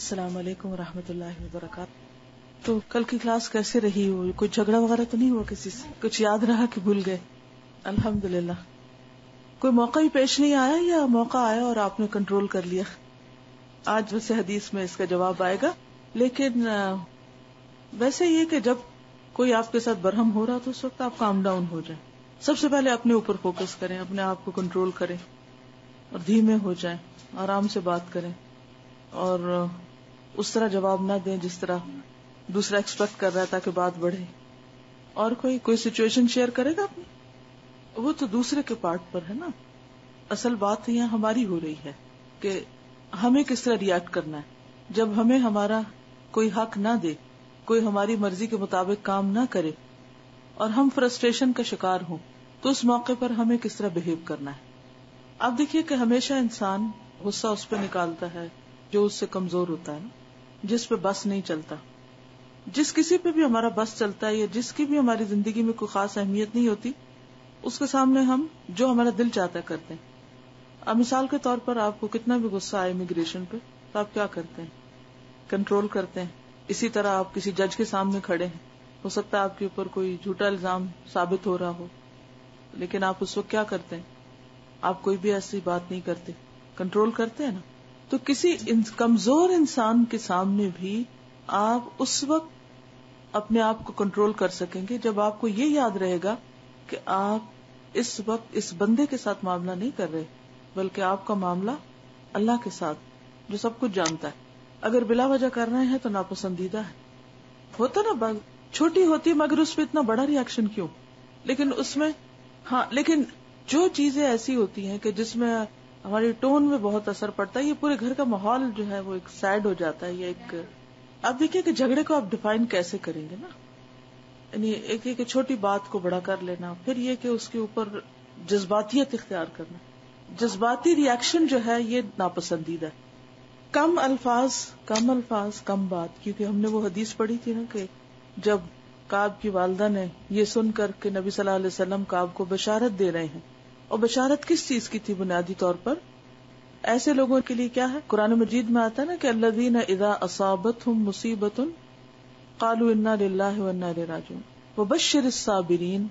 السلام علیکم ورحمۃ اللہ وبرکاتہ. تو کل کی کلاس کیسے رہی؟ کوئی جھگڑا وغیرہ تو نہیں ہوا کسی سے؟ کچھ یاد رہا کہ بھول گئے؟ الحمدللہ. کوئی موقع ہی پیش نہیں آیا یا موقع آیا اور آپ نے کنٹرول کر لیا؟ آج ویسے حدیث میں اس کا جواب آئے گا، لیکن ویسے یہ کہ جب کوئی آپ کے ساتھ برہم ہو رہا تو اس وقت آپ کام ڈاؤن ہو جائیں. سب سے پہلے اپنے اوپر فوکس کریں، اپنے آپ کو کنٹرول کریں اور دھیمے ہو جائیں، آرام سے بات کریں اور اس طرح جواب نہ دیں جس طرح دوسرا ایکسپیکٹ کر رہا ہے تاکہ بات بڑھے. اور کوئی سچویشن شیئر کرے گا اپنی؟ وہ تو دوسرے کے پارٹ پر ہے نا. اصل بات یہاں ہماری ہو رہی ہے کہ ہمیں کس طرح ریئیکٹ کرنا ہے. جب ہمیں ہمارا کوئی حق نہ دے، کوئی ہماری مرضی کے مطابق کام نہ کرے اور ہم فرسٹریشن کا شکار ہوں تو اس موقع پر ہمیں کس طرح بہیو کرنا ہے. آپ دیکھیے کہ ہمیشہ انسان غصہ اس پہ نکالتا ہے جو اس سے کمزور ہوتا ہے، جس پہ بس نہیں چلتا. جس کسی پہ بھی ہمارا بس چلتا ہے یا جس کی بھی ہماری زندگی میں کوئی خاص اہمیت نہیں ہوتی، اس کے سامنے ہم جو ہمارا دل چاہتا ہے کرتے ہیں. اب مثال کے طور پر آپ کو کتنا بھی غصہ آئے امیگریشن پہ تو آپ کیا کرتے ہیں؟ کنٹرول کرتے ہیں. اسی طرح آپ کسی جج کے سامنے کھڑے ہیں، ہو سکتا ہے آپ کے اوپر کوئی جھوٹا الزام ثابت ہو رہا ہو، لیکن آپ اس وقت کیا کرتے ہیں؟ آپ کوئی بھی ایسی بات نہیں کرتے، کنٹرول کرتے ہیں نا. تو کسی کمزور انسان کے سامنے بھی آپ اس وقت اپنے آپ کو کنٹرول کر سکیں گے جب آپ کو یہ یاد رہے گا کہ آپ اس وقت اس بندے کے ساتھ معاملہ نہیں کر رہے بلکہ آپ کا معاملہ اللہ کے ساتھ جو سب کچھ جانتا ہے. اگر بلا وجہ کر رہے ہیں تو ناپسندیدہ ہے. ہوتا نا بات چھوٹی ہوتی ہے مگر اس پہ اتنا بڑا ریئیکشن کیوں؟ لیکن اس میں لیکن جو چیزیں ایسی ہوتی ہیں کہ جس میں ہماری ٹون میں بہت اثر پڑتا ہے، یہ پورے گھر کا ماحول جو ہے وہ ایک سیڈ ہو جاتا ہے. یہ ایک اب دیکھیے کہ جھگڑے کو آپ ڈیفائن کیسے کریں گے نا. یعنی ایک چھوٹی بات کو بڑا کر لینا، پھر یہ کہ اس کے اوپر جذباتیت اختیار کرنا، جذباتی ریئیکشن جو ہے یہ ناپسندیدہ ہے. کم الفاظ کم بات، کیونکہ ہم نے وہ حدیث پڑھی تھی نا کہ جب کعب کی والدہ نے یہ سن کر کہ نبی صلی اللہ علیہ وسلم کعب کو بشارت دے رہے ہیں، اور بشارت کس چیز کی تھی؟ بنیادی طور پر ایسے لوگوں کے لیے کیا ہے؟ قرآن مجید میں آتا ہے نا کہ الذین اذا اصابتهم مصیبۃ قالوا انا للہ وانا الیہ راجعون وبشر الصابرین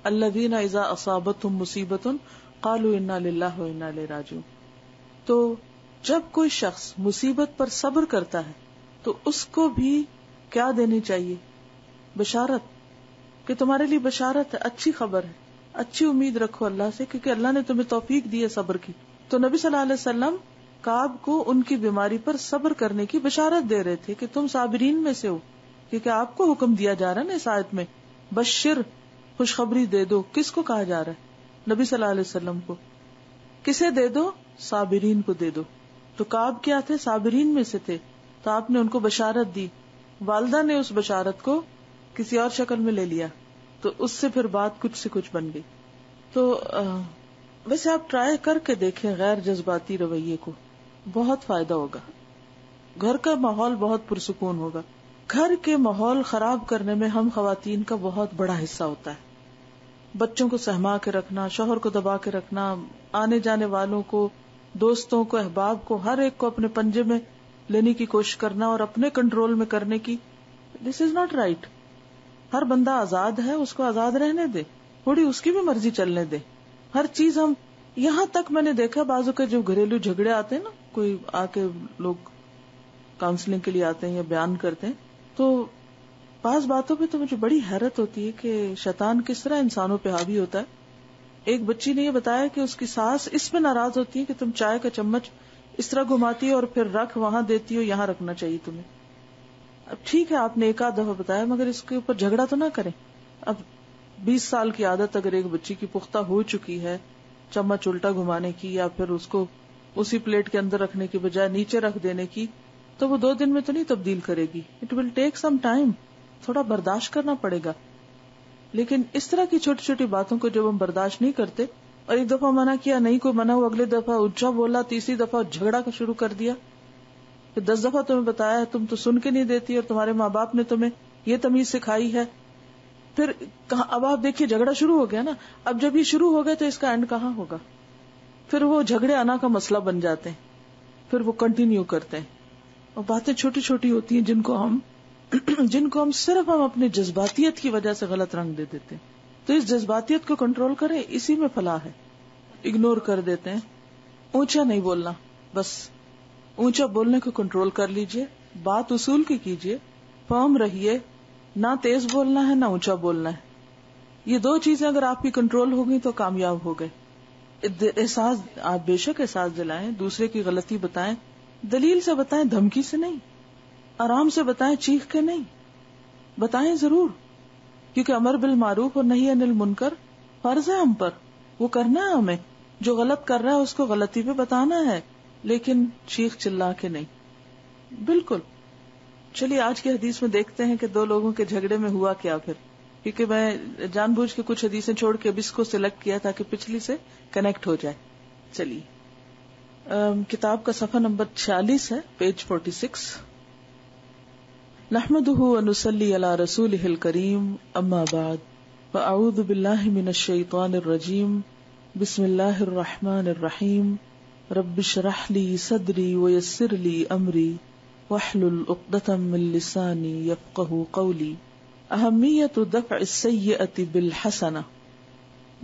الذین اذا اصابتهم مصیبۃ قالوا انا للہ وانا الیہ راجعون. تو جب کوئی شخص مصیبت پر صبر کرتا ہے تو اس کو بھی کیا دینی چاہیے؟ بشارت، کہ تمہارے لیے بشارت ہے، اچھی خبر ہے، اچھی امید رکھو اللہ سے کیونکہ اللہ نے تمہیں توفیق دی ہے صبر کی. تو نبی صلی اللہ علیہ وسلم کعب کو ان کی بیماری پر صبر کرنے کی بشارت دے رہے تھے کہ تم صابرین میں سے ہو، کیونکہ آپ کو حکم دیا جا رہا ہے نا اس آیت میں بشر، خوشخبری دے دو. کس کو کہا جا رہا ہے؟ نبی صلی اللہ علیہ وسلم کو. کسے دے دو؟ صابرین کو دے دو. تو کعب کیا تھے؟ صابرین میں سے تھے، تو آپ نے ان کو بشارت دی. والدہ نے اس بشارت کو کسی اور شکل میں لے لیا تو اس سے پھر بات کچھ سے کچھ بن گئی. تو ویسے آپ ٹرائی کر کے دیکھیں غیر جذباتی رویے کو، بہت فائدہ ہوگا. گھر کا ماحول بہت پرسکون ہوگا. گھر کے ماحول خراب کرنے میں ہم خواتین کا بہت بڑا حصہ ہوتا ہے. بچوں کو سہما کے رکھنا، شوہر کو دبا کے رکھنا، آنے جانے والوں کو، دوستوں کو، احباب کو، ہر ایک کو اپنے پنجے میں لینے کی کوشش کرنا اور اپنے کنٹرول میں کرنے کی. دس از ناٹ رائٹ. ہر بندہ آزاد ہے، اس کو آزاد رہنے دے، تھوڑی اس کی بھی مرضی چلنے دے. ہر چیز ہم یہاں تک میں نے دیکھا بعضوں کے جو گھریلو جھگڑے آتے ہیں نا، کوئی آ کے لوگ کاؤنسلنگ کے لیے آتے ہیں یا بیان کرتے ہیں، تو بعض باتوں پہ تو مجھے بڑی حیرت ہوتی ہے کہ شیطان کس طرح انسانوں پہ حاوی ہوتا ہے. ایک بچی نے یہ بتایا کہ اس کی ساس اس پہ ناراض ہوتی ہے کہ تم چائے کا چمچ اس طرح گھماتی ہو اور پھر رکھ وہاں دیتی ہو، یہاں رکھنا چاہیے تمہیں. اب ٹھیک ہے آپ نے ایک آدھ دفعہ بتایا مگر اس کے اوپر جھگڑا تو نہ کریں. اب 20 سال کی عادت اگر ایک بچی کی پختہ ہو چکی ہے چمچ الٹا گھمانے کی یا پھر اس کو اسی پلیٹ کے اندر رکھنے کی بجائے نیچے رکھ دینے کی، تو وہ 2 دن میں تو نہیں تبدیل کرے گی. It will take some time. تھوڑا برداشت کرنا پڑے گا. لیکن اس طرح کی چھوٹی چھوٹی باتوں کو جب ہم برداشت نہیں کرتے اور ایک دفعہ منع کیا نہیں کوئی منع ہوا، اگلے دفعہ اونچا بولا، تیسری دفعہ جھگڑا کا شروع کر دیا، پھر 10 دفعہ تمہیں بتایا تم تو سن کے نہیں دیتی اور تمہارے ماں باپ نے تمہیں یہ تمیز سکھائی ہے، پھر اب آپ دیکھیے جھگڑا شروع ہو گیا نا. اب جب یہ شروع ہو گیا تو اس کا اینڈ کہاں ہوگا؟ پھر وہ جھگڑے آنا کا مسئلہ بن جاتے ہیں، پھر وہ کنٹینیو کرتے ہیں. اور باتیں چھوٹی چھوٹی ہوتی ہیں جن کو ہم صرف اپنے جذباتیت کی وجہ سے غلط رنگ دے دیتے ہیں. تو اس جذباتیت کو کنٹرول کریں, اسی میں فلاح ہے. اگنور کر دیتے ہیں. اونچا نہیں بولنا, بس اونچا بولنے کو کنٹرول کر لیجئے, بات اصول کی کیجئے, فرم رہیے, نہ تیز بولنا ہے نہ اونچا بولنا ہے. یہ دو چیزیں اگر آپ کی کنٹرول ہو گئی تو کامیاب ہو گئے. احساس, آپ بے شک احساس دلائیں, دوسرے کی غلطی بتائیں, دلیل سے بتائیں, دھمکی سے نہیں, آرام سے بتائیں, چیخ کے نہیں, بتائیں ضرور, کیونکہ امر بالمعروف اور نہی عن المنکر فرض ہے ہم پر, وہ کرنا ہے ہمیں. جو غلط کر رہا ہے اس کو غلطی پہ بتانا ہے, لیکن چیخ چلا کے نہیں. بالکل. چلیے آج کی حدیث میں دیکھتے ہیں کہ دو لوگوں کے جھگڑے میں ہوا کیا پھر, کیونکہ میں جان بوجھ کے کچھ حدیثیں چھوڑ کے اب اس کو سلیکٹ کیا تاکہ پچھلی سے کنیکٹ ہو جائے. چلیے کتاب کا صفحہ نمبر 46 ہے, پیج 46. نحمده ونصلي على رسوله الكريم, اما بعد, فاعوذ بالله من الشيطان الرجيم, بسم الله الرحمن الرحيم, رب اشرح لي صدري ويسر لي امري واحلل عقدة من لساني يفقهوا قولي. اہمیت دفع السیئۃ بالحسنہ,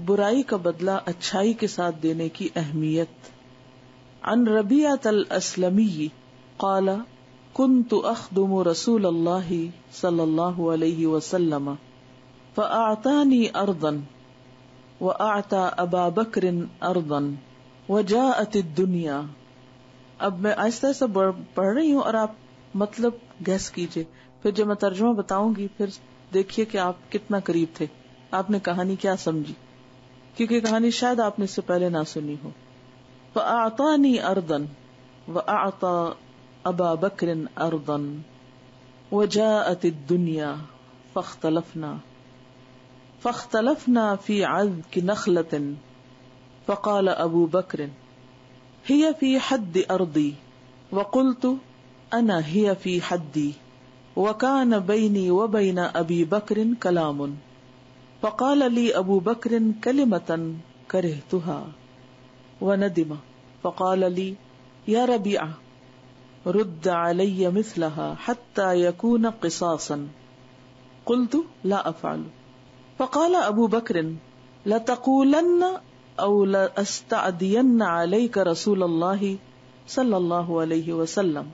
برائی کا بدلہ اچھائی کے ساتھ دینے کی اہمیت. عن ربیعۃ الاسلمی قال كنت اخدم رسول اللہ صلی اللہ علیہ وسلم فاعطانی ارضا واعطى ابا بکر ارضا وجاءت الدنیا. اب میں آہستہ آہستہ پڑھ رہی ہوں اور آپ مطلب گیس کیجئے, پھر جب میں ترجمہ بتاؤں گی پھر دیکھیے کہ آپ کتنا قریب تھے, آپ نے کہانی کیا سمجھی, کیونکہ کہانی شاید آپ نے اس سے پہلے نہ سنی ہو. فَأَعْطَانِي أَرْضًا وَأَعْطَى أَبَا بَكْرٍ أَرْضًا وَجَاءَتِ الدُّنْيَا فَاخْتَلَفْنَا فِي عَذْكِ نَخْلَةٍ فَقَالَ أَبُو بَكْرٍ هِيَ فِي حَدِّ أَرْضِي وَقُلْتُ أَنَا هِيَ فِي حَدِّي وَكَانَ بَيْنِي وَبَيْنَ أَبِي بَكْرٍ كَلَامٌ فَقَالَ لِي أَبُو بَكْرٍ كَلِمَةً كَرِهْتُهَا وندم فقال لي يا ربيعة رد علي مثلها حتى يكون قصاصا. قلت لا أفعل. فقال أبو بكر لتقولن أو لأستعدين عليك رسول الله صلى الله عليه وسلم.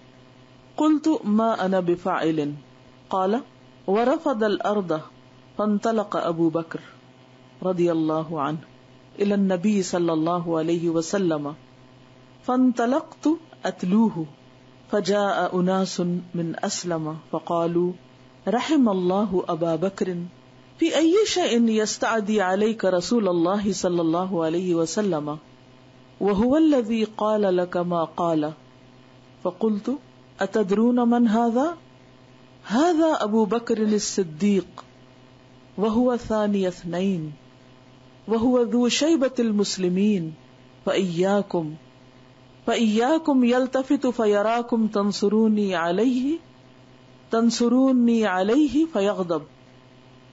قلت ما أنا بفاعل. قال ورفض الأرض. فانطلق أبو بكر رضي الله عنه الى النبي صلی اللہ علیہ وسلم فانطلقت اتلوه فجاء اناس من اسلم فقالوا رحم الله ابا بکر في اي شيء يستعدي عليك رسول الله صلی اللہ علیہ وسلم وهو الذي قال لك ما قال. فقلت اتدرون من هذا؟ هذا ابو بکر الصدیق وهو ثاني اثنين وهو ذو شيبة المسلمين فإياكم يلتفت فيراكم تنصروني عليه فيغضب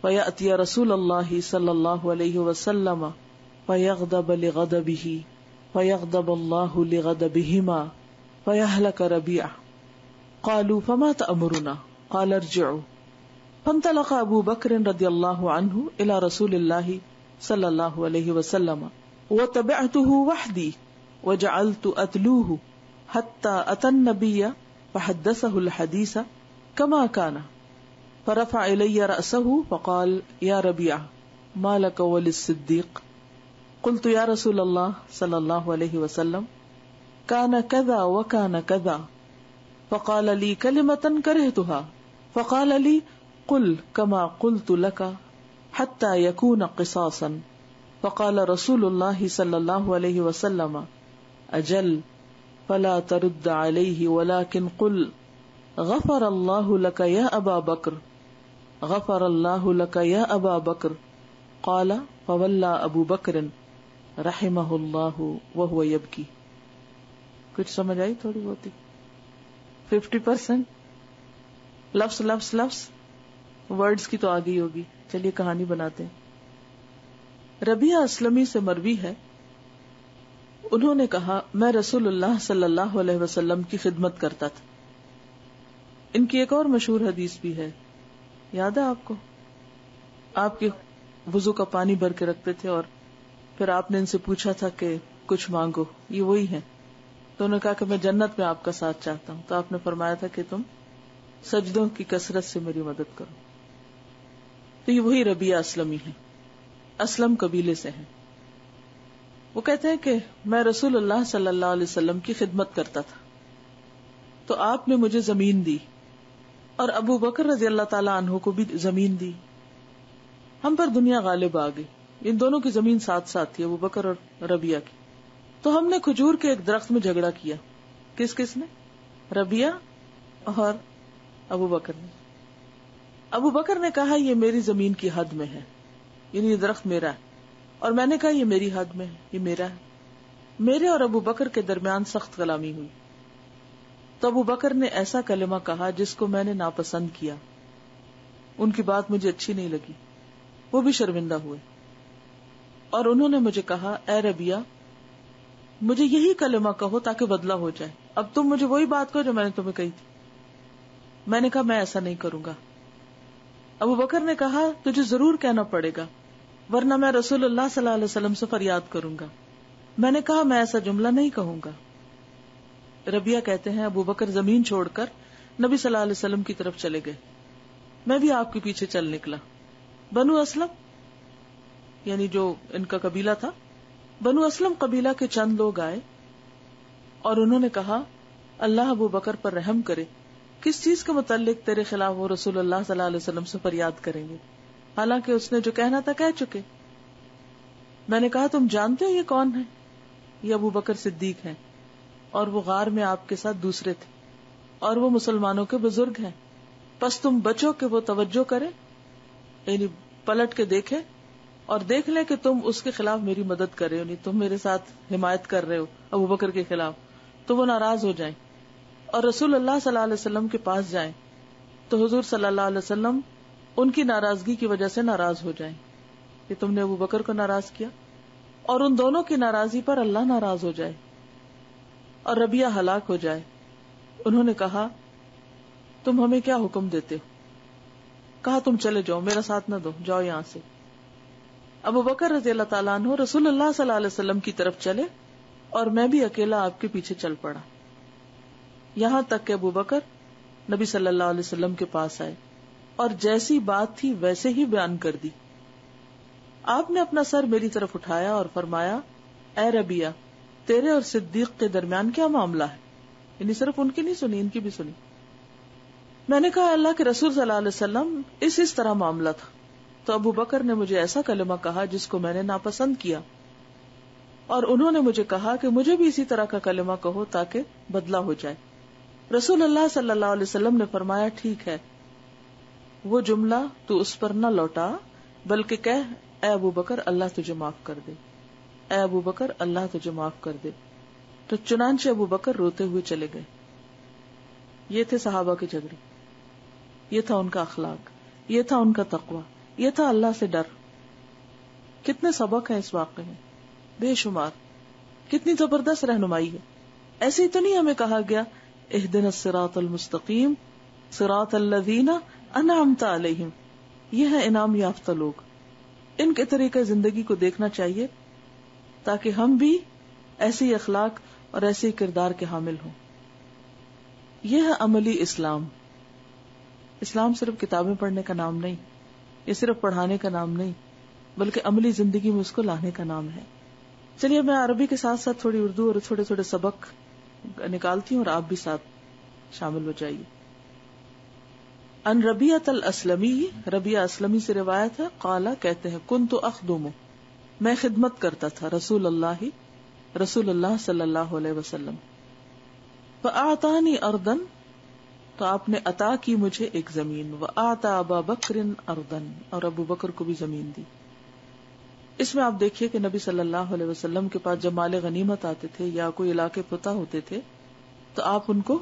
فيأتي رسول الله صلى الله عليه وسلم فيغضب لغضبه فيغضب الله لغضبهما فيهلك ربيعة. قالوا فما تأمرنا؟ قال ارجعوا. فانطلق أبو بكر رضي الله عنه إلى رسول الله صلی اللہ علیہ وسلم وتبعته وحدی وجعلت اتلوه حتى اتى النبي فحدثه الحديث كما كان فرفع الي رأسه فقال يا ربيعة ما لك وللصديق؟ قلت يا رسول الله صلى الله عليه وسلم كان كذا وكان كذا. فقال لي كلمة كرهتها فقال لي قل كما قلت لك حتى يكون قصاصا. فقال رسول الله صلى الله عليه وسلم اجل فلا ترد عليه ولكن قل غفر الله لك يا ابا بكر غفر الله لك يا ابا بكر. قال فولى ابو بكر رحمه الله وهو يبكي. کچھ سمجھ آئی تھوڑی بہت 50%. لفظ ورڈز کی تو آگئی ہوگی. چلیے کہانی بناتے ہیں. ربیعہ اسلمی سے مروی ہے, انہوں نے کہا میں رسول اللہ صلی اللہ علیہ وسلم کی خدمت کرتا تھا. ان کی ایک اور مشہور حدیث بھی ہے، یاد ہے آپ کو؟ آپ کے وضو کا پانی بھر کے رکھتے تھے اور پھر آپ نے ان سے پوچھا تھا کہ کچھ مانگو، یہ وہی ہے. تو انہوں نے کہا کہ میں جنت میں آپ کا ساتھ چاہتا ہوں. تو آپ نے فرمایا تھا کہ تم سجدوں کی کثرت سے میری مدد کرو. تو یہ وہی ربیہ اسلمی ہے، اسلم قبیلے سے ہیں. وہ کہتے ہیں کہ میں رسول اللہ صلی اللہ علیہ وسلم کی خدمت کرتا تھا تو آپ نے مجھے زمین دی اور ابو بکر رضی اللہ تعالی عنہ کو بھی زمین دی. ہم پر دنیا غالب آ گئی. ان دونوں کی زمین ساتھ ساتھ تھی، ابو بکر اور ربیہ کی. تو ہم نے کھجور کے ایک درخت میں جھگڑا کیا. کس نے؟ ربیہ اور ابو بکر نے. ابو بکر نے کہا یہ میری زمین کی حد میں ہے، یعنی یہ درخت میرا ہے، اور میں نے کہا یہ میری حد میں ہے، یہ میرا ہے. میرے اور ابو بکر کے درمیان سخت کلامی ہوئی. تو ابو بکر نے ایسا کلمہ کہا جس کو میں نے ناپسند کیا. ان کی بات مجھے اچھی نہیں لگی، وہ بھی شرمندہ ہوئے اور انہوں نے مجھے کہا اے ربیہ مجھے یہی کلمہ کہو تاکہ بدلہ ہو جائے. اب تم مجھے وہی بات کہو جو میں نے تمہیں کہی تھی. میں نے کہا میں ایسا نہیں کروں گا. ابو بکر نے کہا تجھے ضرور کہنا پڑے گا ورنہ میں رسول اللہ صلی اللہ علیہ وسلم سے فریاد کروں گا. میں نے کہا میں ایسا جملہ نہیں کہوں گا. ربیہ کہتے ہیں ابو بکر زمین چھوڑ کر نبی صلی اللہ علیہ وسلم کی طرف چلے گئے. میں بھی آپ کے پیچھے چل نکلا. بنو اسلم یعنی جو ان کا قبیلہ تھا، بنو اسلم قبیلہ کے چند لوگ آئے اور انہوں نے کہا اللہ ابو بکر پر رحم کرے، کس چیز کے متعلق تیرے خلاف وہ رسول اللہ صلی اللہ علیہ وسلم سے فریاد کریں گے، حالانکہ اس نے جو کہنا تھا کہہ چکے. میں نے کہا تم جانتے ہو یہ کون ہے؟ یہ ابو بکر صدیق ہیں اور وہ غار میں آپ کے ساتھ دوسرے تھے اور وہ مسلمانوں کے بزرگ ہیں. پس تم بچو کہ وہ توجہ کرے، یعنی پلٹ کے دیکھے اور دیکھ لے کہ تم اس کے خلاف میری مدد کر رہے ہو، یعنی تم میرے ساتھ حمایت کر رہے ہو ابو بکر کے خلاف، تو وہ ناراض ہو جائیں اور رسول اللہ صلی اللہ علیہ وسلم کے پاس جائیں تو حضور صلی اللہ علیہ وسلم ان کی ناراضگی کی وجہ سے ناراض ہو جائیں کہ تم نے ابو بکر کو ناراض کیا، اور ان دونوں کی ناراضی پر اللہ ناراض ہو جائے اور ربیہ ہلاک ہو جائے. انہوں نے کہا تم ہمیں کیا حکم دیتے ہو؟ کہا تم چلے جاؤ، میرا ساتھ نہ دو، جاؤ یہاں سے. ابو بکر رضی اللہ تعالیٰ عنہ رسول اللہ صلی اللہ علیہ وسلم کی طرف چلے اور میں بھی اکیلا آپ کے پیچھے چل پڑا، یہاں تک کہ ابو بکر نبی صلی اللہ علیہ وسلم کے پاس آئے اور جیسی بات تھی ویسے ہی بیان کر دی. آپ نے اپنا سر میری طرف اٹھایا اور فرمایا اے ربیہ تیرے اور صدیق کے درمیان کیا معاملہ ہے؟ یعنی صرف ان کی نہیں سنی، ان کی بھی سنی. میں نے کہا اللہ کے رسول صلی اللہ علیہ وسلم اس طرح معاملہ تھا. تو ابو بکر نے مجھے ایسا کلمہ کہا جس کو میں نے ناپسند کیا اور انہوں نے مجھے کہا کہ مجھے بھی اسی طرح کا کلمہ کہو تاکہ بدلہ ہو جائے. رسول اللہ صلی اللہ علیہ وسلم نے فرمایا ٹھیک ہے، وہ جملہ تو اس پر نہ لوٹا بلکہ کہہ اے ابو بکر اللہ تجھے معاف کر دے، اے ابو بکر اللہ تجھے معاف کر دے. تو چنانچہ ابو بکر روتے ہوئے چلے گئے. یہ تھے صحابہ کے جھگڑے، یہ تھا ان کا اخلاق، یہ تھا ان کا تقوی، یہ تھا اللہ سے ڈر. کتنے سبق ہیں اس واقعے میں، بے شمار. کتنی زبردست رہنمائی ہے. ایسے ہی تو نہیں ہمیں کہا گیا اہدنا الصراط المستقیم صراط الذین انعمت علیہم، یہ ہے انعام یافتہ لوگ. ان کے طریقے زندگی کو دیکھنا چاہیے تاکہ ہم بھی ایسی اخلاق اور ایسے کردار کے حامل ہوں. یہ ہے عملی اسلام. اسلام صرف کتابیں پڑھنے کا نام نہیں، یہ صرف پڑھانے کا نام نہیں، بلکہ عملی زندگی میں اس کو لانے کا نام ہے. چلیے میں عربی کے ساتھ ساتھ تھوڑی اردو اور تھوڑے تھوڑے سبق نکالتی ہوں اور آپ بھی ساتھ شامل ہو جائیے. ان ربیعۃ الاسلمی، ربیعہ اسلمی سے روایت ہے، قالا کہتے ہیں کنت اخدم، میں خدمت کرتا تھا رسول اللہ صلی اللہ علیہ وسلم. فاعطانی ارضا، تو آپ نے عطا کی مجھے ایک زمین، واعطى ابا بکر ارضا، اور ابو بکر کو بھی زمین دی. اس میں آپ دیکھیے کہ نبی صلی اللہ علیہ وسلم کے پاس جب مال غنیمت آتے تھے یا کوئی علاقے فتح ہوتے تھے تو آپ ان کو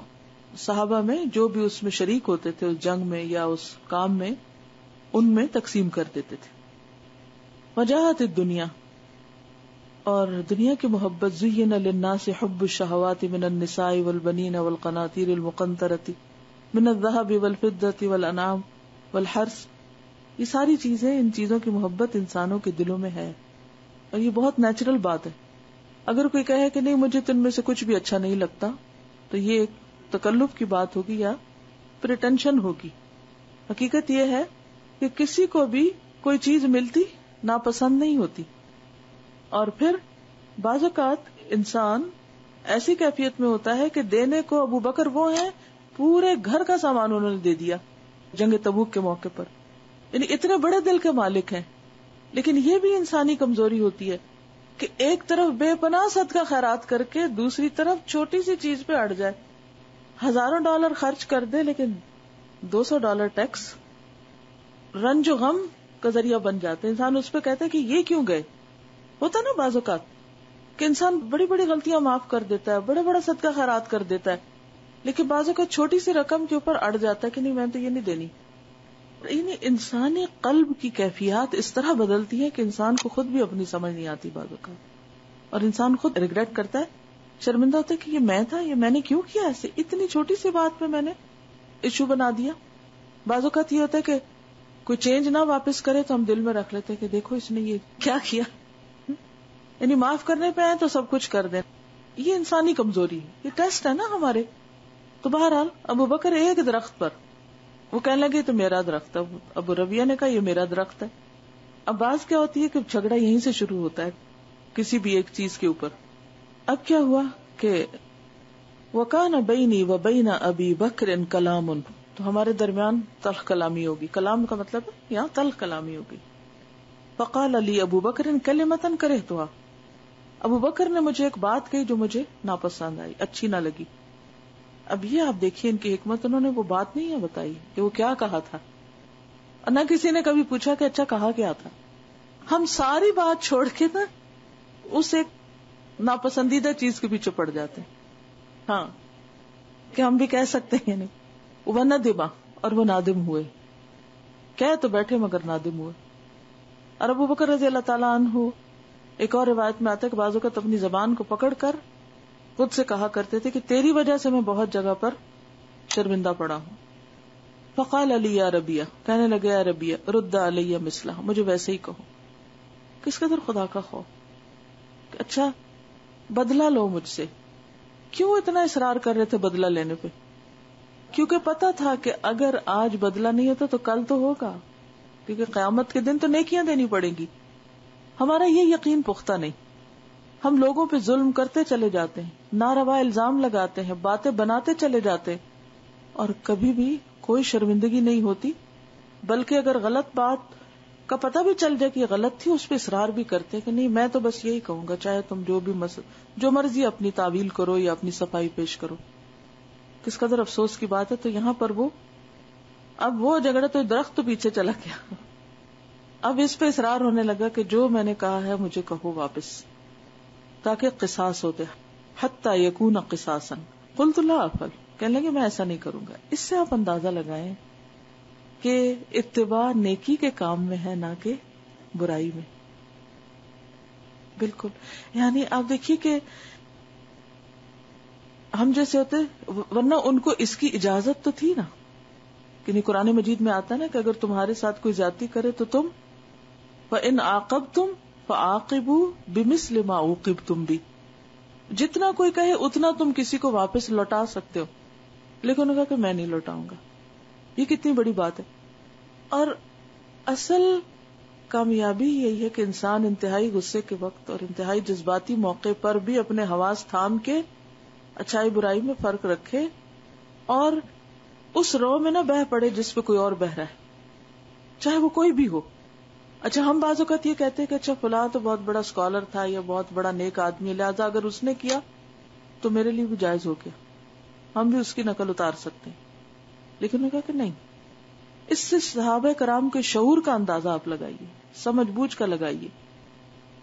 صحابہ میں جو بھی اس میں شریک ہوتے تھے اس جنگ میں یا اس کام میں ان میں تقسیم کر دیتے تھے. وجاہت الدنیا، اور دنیا کی محبت، زین للناس حب الشہوات من النساء والبنین والقناطیر المقنطرۃ من الذهب والفضة والانعام والحرث، یہ ساری چیزیں، ان چیزوں کی محبت انسانوں کے دلوں میں ہے، اور یہ بہت نیچرل بات ہے. اگر کوئی کہے کہ نہیں مجھے تن میں سے کچھ بھی اچھا نہیں لگتا، تو یہ ایک تکلف کی بات ہوگی یا پریٹینشن ہوگی. حقیقت یہ ہے کہ کسی کو بھی کوئی چیز ملتی ناپسند نہیں ہوتی، اور پھر بعض اوقات انسان ایسی کیفیت میں ہوتا ہے کہ دینے کو ابو بکر وہ ہیں، پورے گھر کا سامان انہوں نے دے دیا جنگ تبوک کے موقع پر، یعنی اتنے بڑے دل کے مالک ہیں. لیکن یہ بھی انسانی کمزوری ہوتی ہے کہ ایک طرف بے پناہ صدقہ خیرات کر کے دوسری طرف چھوٹی سی چیز پہ اڑ جائے. ہزاروں ڈالر خرچ کر دے لیکن $200 ٹیکس رنج و غم کا ذریعہ بن جاتے. انسان اس پہ کہتا ہے کہ یہ کیوں گئے. ہوتا نا بعض اوقات کہ انسان بڑی بڑی غلطیاں معاف کر دیتا ہے، بڑے بڑا صدقہ خیرات کر دیتا ہے، لیکن بعض اوقات چھوٹی سی رقم کے اوپر اڑ جاتا ہے کہ نہیں میں تو یہ نہیں دینی. یعنی انسانی قلب کی کیفیات اس طرح بدلتی ہے کہ انسان کو خود بھی اپنی سمجھ نہیں آتی بعض اوقات، اور انسان خود ریگریٹ کرتا ہے، شرمندہ ہوتا ہے کہ یہ میں تھا، یہ میں نے کیوں کیا ایسے، اتنی چھوٹی سی بات پہ میں نے ایشو بنا دیا. بعض اوقات یہ ہوتا ہے کہ کوئی چینج نہ واپس کرے تو ہم دل میں رکھ لیتے کہ دیکھو اس نے یہ کیا کیا. یعنی معاف کرنے پہ آئے تو سب کچھ کر دیں. یہ انسانی کمزوری ہے، یہ ٹیسٹ ہے نا ہمارے. تو بہرحال ابو بکر ایک درخت پر، وہ کہنے لگے تو میرا درخت ہے. ابو ربیہ نے کہا یہ میرا درخت ہے. اب بات کیا ہوتی ہے کہ جھگڑا یہیں سے شروع ہوتا ہے کسی بھی ایک چیز کے اوپر. اب کیا ہوا کہ وَكَانَ بَيْنِي وَبَيْنَ أَبِي بَكْرٍ كَلَامٌ، تو ہمارے درمیان تلخ کلامی ہوگی. کلام کا مطلب ہے یہاں تلخ کلامی ہوگی. فقال لي ابو بکر کلمۃ کرہتها، ابو بکر نے مجھے ایک بات کہی جو مجھے ناپسند آئی، اچھی نہ لگی. اب یہ آپ دیکھیے ان کی حکمت، انہوں نے وہ بات نہیں ہے بتائی کہ وہ کیا کہا تھا، اور نہ کسی نے کبھی پوچھا کہ اچھا کہا کیا تھا. ہم ساری بات چھوڑ کے نا اس ایک ناپسندیدہ چیز کے پیچھے پڑ جاتے ہیں. ہاں کہ ہم بھی کہہ سکتے ہیں نہیں وہ ندما، اور وہ نادم ہوئے، کہہ تو بیٹھے مگر نادم ہوئے. اور ابو بکر رضی اللہ تعالیٰ عنہ، ایک اور روایت میں آتا ہے کہ بعض اوقات اپنی زبان کو پکڑ کر خود سے کہا کرتے تھے کہ تیری وجہ سے میں بہت جگہ پر شرمندہ پڑا ہوں. فقال علی یا ربیہ، کہنے لگے یا ربیہ رد علی مثلہ، مجھے ویسے ہی کہو. کس قدر خدا کا خوف کہ اچھا بدلہ لو مجھ سے. کیوں اتنا اصرار کر رہے تھے بدلہ لینے پہ؟ کیونکہ پتا تھا کہ اگر آج بدلہ نہیں ہوتا تو کل تو ہوگا، کیونکہ قیامت کے دن تو نیکیاں دینی پڑیں گی. ہمارا یہ یقین پختہ نہیں، ہم لوگوں پہ ظلم کرتے چلے جاتے ہیں، ناروا الزام لگاتے ہیں، باتیں بناتے چلے جاتے ہیں، اور کبھی بھی کوئی شرمندگی نہیں ہوتی. بلکہ اگر غلط بات کا پتہ بھی چل جائے کہ یہ غلط تھی، اس پہ اصرار بھی کرتے کہ نہیں میں تو بس یہی کہوں گا، چاہے تم جو مرضی اپنی تعویل کرو یا اپنی صفائی پیش کرو. کس قدر افسوس کی بات ہے. تو یہاں پر اب وہ جھگڑا تو درخت تو پیچھے چلا گیا، اب اس پہ اصرار ہونے لگا کہ جو میں نے کہا ہے مجھے کہو واپس، تاکہ قصاص ہوتے. حتی یکون قصاصا قلت لا افعل، کہنے لگے میں ایسا نہیں کروں گا. اس سے آپ اندازہ لگائیں کہ اتباع نیکی کے کام میں ہے، نہ کہ برائی میں. بالکل. یعنی آپ دیکھیے کہ ہم جیسے ہوتے، ورنہ ان کو اس کی اجازت تو تھی نا، کہ قرآن مجید میں آتا نا کہ اگر تمہارے ساتھ کوئی زیادتی کرے تو تم فَإِنْ عَاقَبْتُمْ فَعَاقِبُوا بِمِثْلِ مَا عُوقِبْتُمْ بِهِ، جتنا کوئی کہے اتنا تم کسی کو واپس لوٹا سکتے ہو. لیکن انہوں نے کہا کہ میں نہیں لوٹاؤں گا. یہ کتنی بڑی بات ہے. اور اصل کامیابی یہی ہے کہ انسان انتہائی غصے کے وقت اور انتہائی جذباتی موقع پر بھی اپنے حواس تھام کے اچھائی برائی میں فرق رکھے، اور اس رو میں نہ بہ پڑے جس پہ کوئی اور بہ رہا ہے، چاہے وہ کوئی بھی ہو. اچھا ہم بعض اوقات یہ کہتے ہیں کہ اچھا فلاں تو بہت بڑا اسکالر تھا یا بہت بڑا نیک آدمی ہے، لہٰذا اگر اس نے کیا تو میرے لیے بھی جائز ہو گیا، ہم بھی اس کی نقل اتار سکتے ہیں. لیکن انہوں نے کہا کہ نہیں. اس سے صحابہ کرام کے شعور کا اندازہ آپ لگائیے، سمجھ بوجھ کا لگائیے.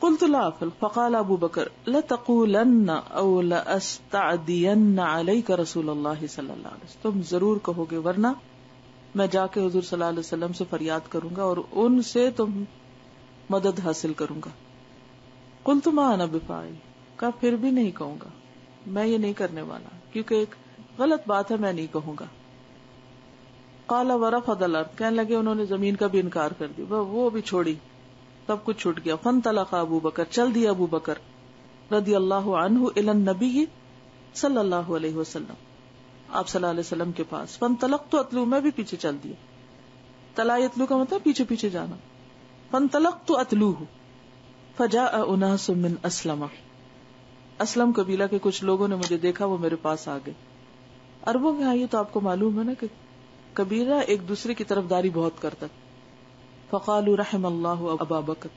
قلت لا افعل فقال ابو بکر لتقولن او لاستعدین علیک رسول اللہ صلی اللہ علیہ وسلم، تم ضرور کہو گے ورنہ میں جا کے حضور صلی اللہ علیہ وسلم سے فریاد کروں گا اور ان سے تم مدد حاصل کروں گا. قلت ما انا بفاعل، کہا پھر بھی نہیں کہوں گا، میں یہ نہیں کرنے والا، کیونکہ ایک غلط بات ہے، میں نہیں کہوں گا. فقال ورفض الارض، کہنے لگے انہوں نے زمین کا بھی انکار کر دیا، وہ بھی چھوڑی، سب کچھ چھوٹ گیا. فانطلق ابو بکر، چل دیا ابو بکر رضی اللہ عنہ الی النبی صلی اللہ علیہ وسلم، آپ صلی اللہ علیہ وسلم کے پاس. فانطلقت اتلو، میں بھی پیچھے چل دیا. تلا یتلو کا مطلب پیچھے پیچھے جانا. فانطلقت اتلوہ فجاء اناس من اسلم، اسلم قبیلہ کے کچھ لوگوں نے مجھے دیکھا، وہ میرے پاس آ گئے. عربوں کے ہاں یہ تو آپ کو معلوم ہے نا کہ قبیلہ ایک دوسرے کی طرفداری بہت کرتا. فقالوا رحم اللہ ابا بکر،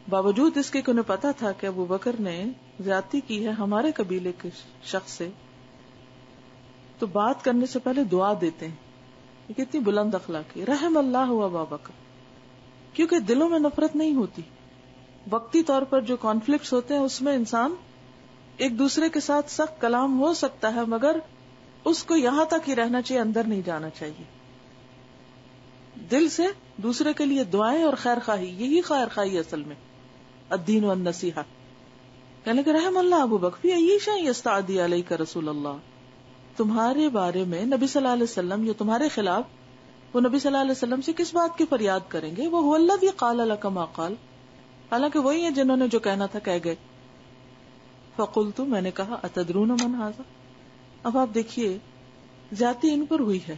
باوجود اس کے کہ انہیں پتا تھا کہ ابو بکر نے زیادتی کی ہے ہمارے قبیلے کے شخص سے، تو بات کرنے سے پہلے دعا دیتے ہیں. یہ کتنی بلند اخلاقی. رحم اللہ ابا بکر، کیونکہ دلوں میں نفرت نہیں ہوتی. وقتی طور پر جو کانفلکٹس ہوتے ہیں اس میں انسان ایک دوسرے کے ساتھ سخت کلام ہو سکتا ہے، مگر اس کو یہاں تک ہی رہنا چاہیے، اندر نہیں جانا چاہیے. دل سے دوسرے کے لیے دعائیں اور خیر خواہی، یہی خیر خواہی اصل میں الدین والنصیحہ. کہنے کہ رحم اللہ ابو بکر فی ای شیء یستعدی علیک رسول اللہ، تمہارے بارے میں نبی صلی اللہ علیہ وسلم یا تمہارے خلاف وہ نبی صلی اللہ علیہ وسلم سے کس بات کی فریاد کریں گے؟ وہ الذی قال لک ما قال، حالانکہ وہی ہیں جنہوں نے جو کہنا تھا کہہ گئے. فقلت، میں نے کہا اتدرون من ھذا. اب آپ دیکھیے زیادتی ان پر ہوئی ہے.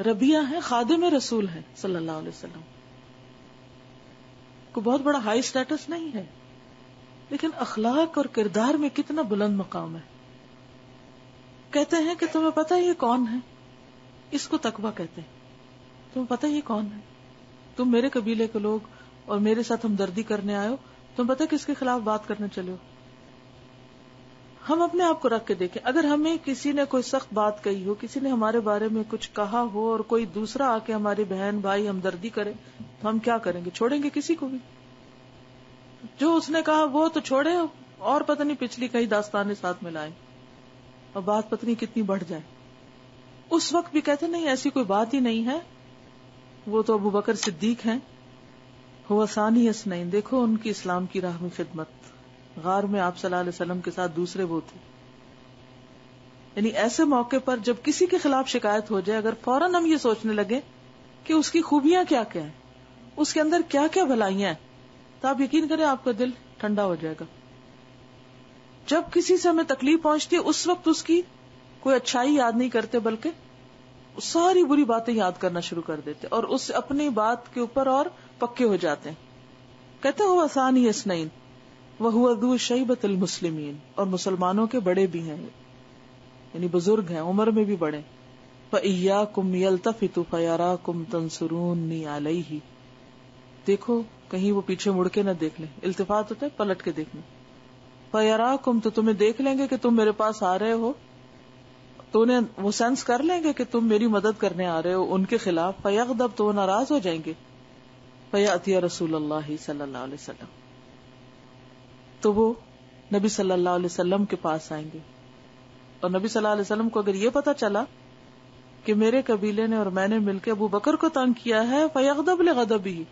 ربیہ ہے، خادم رسول ہے صلی اللہ علیہ وسلم، کو بہت بڑا ہائی سٹیٹس نہیں ہے، لیکن اخلاق اور کردار میں کتنا بلند مقام ہے. کہتے ہیں کہ تمہیں پتہ ہے یہ کون ہے؟ اس کو تقویٰ کہتے ہیں. تمہیں پتہ ہے یہ کون ہے؟ تم میرے قبیلے کے لوگ اور میرے ساتھ ہمدردی کرنے آئے ہو، تم پتہ کس کے خلاف بات کرنے چلے ہو؟ ہم اپنے آپ کو رکھ کے دیکھیں، اگر ہمیں کسی نے کوئی سخت بات کہی ہو، کسی نے ہمارے بارے میں کچھ کہا ہو اور کوئی دوسرا آ کے ہماری بہن بھائی ہمدردی کرے تو ہم کیا کریں گے؟ چھوڑیں گے کسی کو بھی؟ جو اس نے کہا وہ تو چھوڑے، اور پتہ نہیں پچھلی کئی داستانیں ساتھ ملائیں اور بات پتہ نہیں کتنی بڑھ جائے. اس وقت بھی کہتے نہیں ایسی کوئی بات ہی نہیں ہے، وہ تو ابو بکر صدیق ہیں. ہوا ثانی اثنین، دیکھو ان کی اسلام کی راہ میں خدمت. غار میں آپ صلی اللہ علیہ وسلم کے ساتھ دوسرے وہ تھے. یعنی ایسے موقع پر جب کسی کے خلاف شکایت ہو جائے، اگر فوراً ہم یہ سوچنے لگے کہ اس کی خوبیاں کیا کیا ہیں، اس کے اندر کیا کیا بھلائیاں ہیں، تو آپ یقین کریں آپ کا دل ٹھنڈا ہو جائے گا. جب کسی سے ہمیں تکلیف پہنچتی ہے اس وقت اس کی کوئی اچھائی یاد نہیں کرتے، بلکہ ساری بری باتیں یاد کرنا شروع کر دیتے اور اس اپنی بات کے اوپر اور پکے ہو جاتے ہیں. کہتے ہوا ثانی اثنین وہو ذو شیبۃ المسلمین، اور مسلمانوں کے بڑے بھی ہیں، یعنی بزرگ ہیں، عمر میں بھی بڑے. فإیاکم یلتفت فیراکم تنصرونی علیہ، دیکھو کہیں وہ پیچھے مڑ کے نہ دیکھ لیں. التفات ہوتا ہے پلٹ کے دیکھنا. فیراکم، تو تمہیں دیکھ لیں گے کہ تم میرے پاس آ رہے ہو، تو انہیں وہ سینس کر لیں گے کہ تم میری مدد کرنے آ رہے ہو ان کے خلاف. فیغضب، تو وہ ناراض ہو جائیں گے. فیأتی رسول اللہ صلی اللہ علیہ وسلم، تو وہ نبی صلی اللہ علیہ وسلم کے پاس آئیں گے. اور نبی صلی اللہ علیہ وسلم کو اگر یہ پتا چلا کہ میرے قبیلے نے اور میں نے مل کے ابو بکر کو تنگ کیا ہے، فیغضب لغضبہ،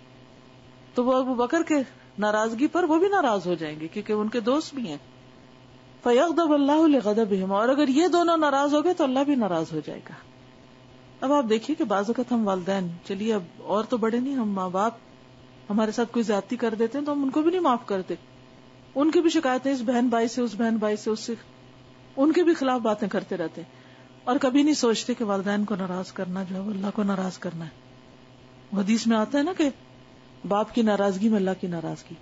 تو وہ ابو بکر کے ناراضگی پر وہ بھی ناراض ہو جائیں گے کیونکہ ان کے دوست بھی ہیں. فیغضب اللہ لغضبہم، اور اگر یہ دونوں ناراض ہو گئے تو اللہ بھی ناراض ہو جائے گا. اب آپ دیکھیے کہ بعض اوقات ہم والدین، چلیے اب اور تو بڑے نہیں، ہم ماں باپ ہمارے ساتھ کوئی زیادتی کر دیتے ہیں تو ہم ان کو بھی نہیں معاف کرتے. ان کی بھی شکایتیں اس بہن بھائی سے، اس بہن بھائی سے، اس سے، ان کے بھی خلاف باتیں کرتے رہتے ہیں اور کبھی نہیں سوچتے کہ والدین کو ناراض کرنا جو ہے وہ اللہ کو ناراض کرنا ہے. حدیث میں آتا ہے نا کہ باپ کی ناراضگی میں اللہ کی ناراضگی،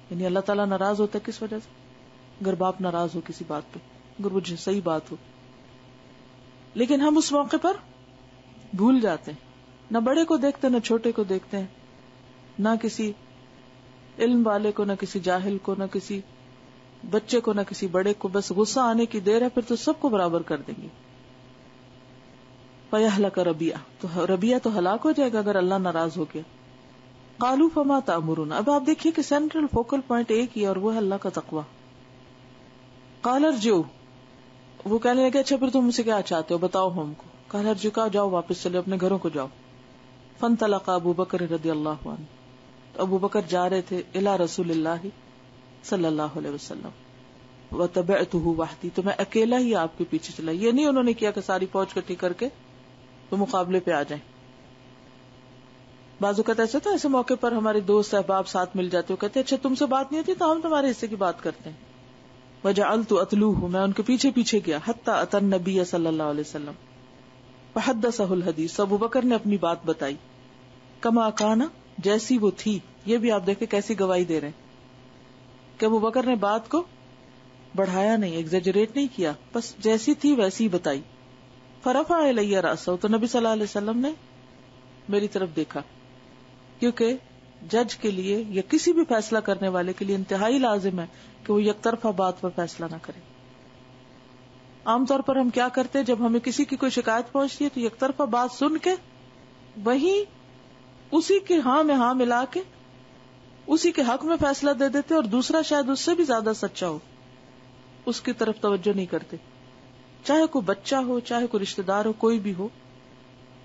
یعنی اللہ تعالیٰ ناراض ہوتا ہے کس وجہ سے؟ اگر باپ ناراض ہو کسی بات پہ، اگر وہ صحیح بات ہو. لیکن ہم اس موقع پر بھول جاتے ہیں، نہ بڑے کو دیکھتے نہ چھوٹے کو دیکھتے ہیں، نہ کسی علم والے کو، نہ کسی جاہل کو، نہ کسی بچے کو، نہ کسی بڑے کو. بس غصہ آنے کی دیر ہے پھر تو سب کو برابر کر دیں گے. فیہلک ربیہ، تو ربیہ تو ہلاک ہو جائے گا اگر اللہ ناراض ہو گیا. قالوا فما تأمرون، اب آپ دیکھیے کہ سینٹرل فوکل پوائنٹ ایک ہی اور وہ ہے اللہ کا تقوی. قال ارجعوا، وہ کہنے لگے اچھا پھر تم مجھ سے کیا چاہتے ہو بتاؤ ہم کو. قال ارجعوا، جاؤ واپس چلے اپنے گھروں کو جاؤ. فانطلق ابو بکر رضی اللہ عنہ، تو ابو بکر جا رہے تھے الی رسول اللہ صلی اللہ علیہ وسلم. وتبعته وحدی، تو میں اکیلا ہی آپ کے پیچھے چلا. یہ نہیں انہوں نے کیا کہ ساری فوج اکٹھی کر کے تو مقابلے پہ آ جائیں. بعض اوقات ایسا تو ایسے موقع پر ہمارے دوست احباب ساتھ مل جاتے ہو, کہتے ہیں اچھا تم سے بات نہیں ہوتی تو ہم تمہارے حصے کی بات کرتے ہیں. وجعلت اتلوہ, میں ان کے پیچھے پیچھے گیا, حتی اتى النبی صلی اللہ علیہ وسلم فحدثہ الحدیث, ابو بکر نے اپنی بات بتائی, کما کانا, جیسی وہ تھی. یہ بھی آپ دیکھیں کیسی گواہی دے رہے ہیں کہ ابو بکر نے بات کو بڑھایا نہیں, ایگزیجریٹ نہیں کیا, بس جیسی تھی ویسی ہی بتائی. فرفع الی رأسہ, تو نبی صلی اللہ علیہ وسلم نے میری طرف دیکھا, کیونکہ جج کے لیے یا کسی بھی فیصلہ کرنے والے کے لیے انتہائی لازم ہے کہ وہ یک طرفہ بات پر فیصلہ نہ کرے. عام طور پر ہم کیا کرتے ہیں, جب ہمیں کسی کی کوئی شکایت پہنچتی ہے تو یک طرفہ بات سن کے وہیں اسی کے ہاں میں ہاں ملا کے اسی کے حق میں فیصلہ دے دیتے, اور دوسرا شاید اس سے بھی زیادہ سچا ہو, اس کی طرف توجہ نہیں کرتے. چاہے کوئی بچہ ہو, چاہے کوئی رشتہ دار ہو, کوئی بھی ہو,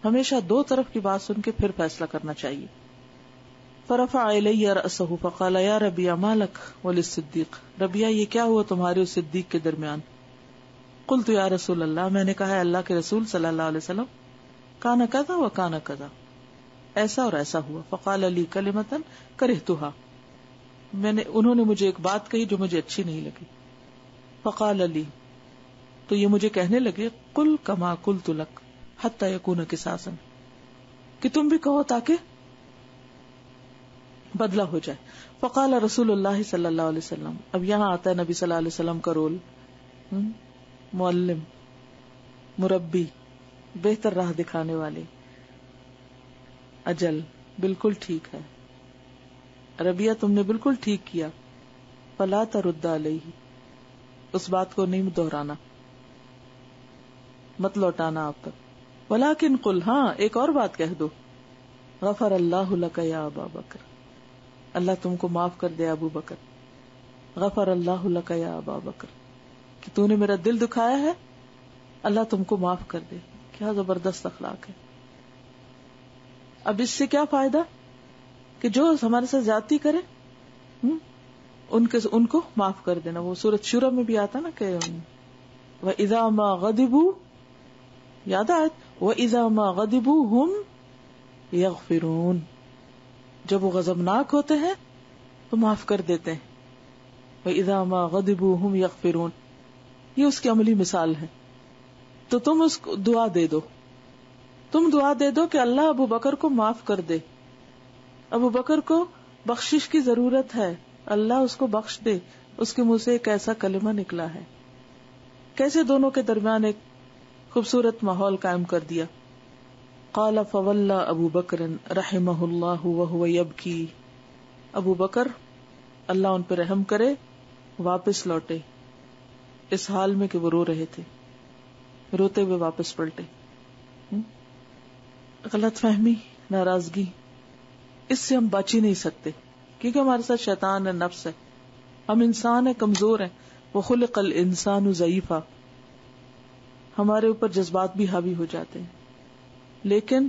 ہمیشہ دو طرف کی بات سن کے پھر فیصلہ کرنا چاہیے. فرفع الی رأسہ فقال یا ربیہ ما لک وللصدیق, ربیہ یہ کیا ہوا تمہارے اور صدیق کے درمیان؟ قلت یا رسول اللہ, میں نے کہا ہے اللہ کے رسول صلی اللہ علیہ وسلم, کانا کذا و کانا کذا, ایسا اور ایسا ہوا. فقال لی کلمۃ کرہتھا, انہوں نے مجھے ایک بات کہی جو مجھے اچھی نہیں لگی. فقال لی, تو یہ مجھے کہنے لگے, قل کما قلت لک حتی یکون قصاصا, کہ تم بھی کہو تاکہ بدلہ ہو جائے. فقال رسول اللہ صلی اللہ علیہ وسلم, اب یہاں آتا ہے نبی صلی اللہ علیہ وسلم کا رول, معلم, مربی, بہتر راہ دکھانے والے. اجل بالکل ٹھیک ہے ربیہ, تم نے بالکل ٹھیک کیا. فلا ترد علیہ, اس بات کو نہیں دہرانا, مت لوٹانا آپ پر. ولکن قل, ہاں ایک اور بات کہہ دو, غفر اللہ لک یا ابا بکر, اللہ تم کو معاف کر دے ابو بکر. غفر اللہ لک یا ابا بکر, کہ تو نے میرا دل دکھایا ہے, اللہ تم کو معاف کر دے. کیا زبردست اخلاق ہے. اب اس سے کیا فائدہ کہ جو ہمارے ساتھ زیادتی کرے ان کو معاف کر دینا. وہ سورۃ شورى میں بھی آتا نا کہ وَإِذَا مَا غَضِبُوا, یاد آئے, وَإِذَا مَا غَضِبُوا هُمْ يَغْفِرُونَ, جب وہ غضبناک ہوتے ہیں تو معاف کر دیتے ہیں. وَإِذَا مَا غَضِبُوا هُمْ يَغْفِرُونَ, یہ اس کی عملی مثال ہے. تو تم اس کو دعا دے دو, تم دعا دے دو کہ اللہ ابو بکر کو معاف کر دے. ابو بکر کو بخشش کی ضرورت ہے, اللہ اس کو بخش دے. اس کے منہ سے ایک ایسا کلمہ نکلا ہے, کیسے دونوں کے درمیان ایک خوبصورت ماحول قائم کر دیا. قال فولى ابو بکر رحمہ اللہ وهو يبكي, ابو بکر اللہ ان پہ رحم کرے واپس لوٹے اس حال میں کہ وہ رو رہے تھے, روتے ہوئے واپس پلٹے. غلط فہمی, ناراضگی, اس سے ہم بچ ہی نہیں سکتے, کیونکہ ہمارے ساتھ شیطان ہے, نفس ہے, ہم انسان ہیں, کمزور ہیں. وخلق الانسان ضعیفا, ہمارے اوپر جذبات بھی حاوی ہو جاتے ہیں. لیکن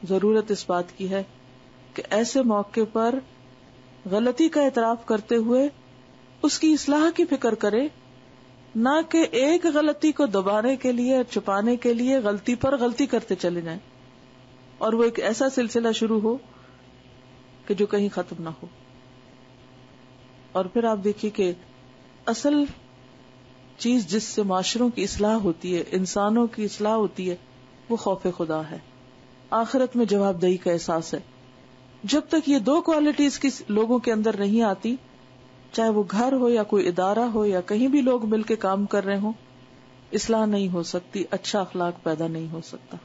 ضرورت اس بات کی ہے کہ ایسے موقع پر غلطی کا اعتراف کرتے ہوئے اس کی اصلاح کی فکر کرے, نہ کہ ایک غلطی کو دبانے کے لیے اور چھپانے کے لیے غلطی پر غلطی کرتے چلے جائیں, اور وہ ایک ایسا سلسلہ شروع ہو کہ جو کہیں ختم نہ ہو. اور پھر آپ دیکھیے کہ اصل چیز جس سے معاشروں کی اصلاح ہوتی ہے, انسانوں کی اصلاح ہوتی ہے, وہ خوف خدا ہے, آخرت میں جواب دہی کا احساس ہے. جب تک یہ دو کوالٹیز کی لوگوں کے اندر نہیں آتی, چاہے وہ گھر ہو یا کوئی ادارہ ہو یا کہیں بھی لوگ مل کے کام کر رہے ہوں, اصلاح نہیں ہو سکتی, اچھا اخلاق پیدا نہیں ہو سکتا.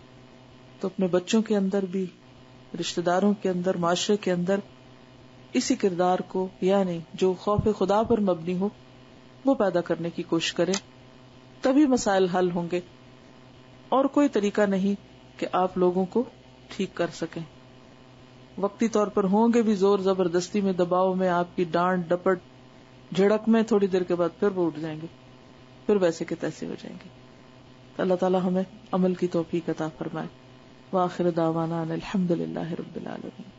تو اپنے بچوں کے اندر بھی, رشتہ داروں کے اندر, معاشرے کے اندر اسی کردار کو, یعنی جو خوف خدا پر مبنی ہو, وہ پیدا کرنے کی کوشش کریں, تبھی مسائل حل ہوں گے. اور کوئی طریقہ نہیں کہ آپ لوگوں کو ٹھیک کر سکیں. وقتی طور پر ہوں گے بھی زور زبردستی میں, دباؤ میں, آپ کی ڈانٹ ڈپٹ جھڑک میں, تھوڑی دیر کے بعد پھر وہ اٹھ جائیں گے, پھر ویسے کے تیسے ہو جائیں گے. تو اللہ تعالی ہمیں عمل کی توفیق عطا فرمائے. وآخر دعوانا الحمد للہ رب العالمین.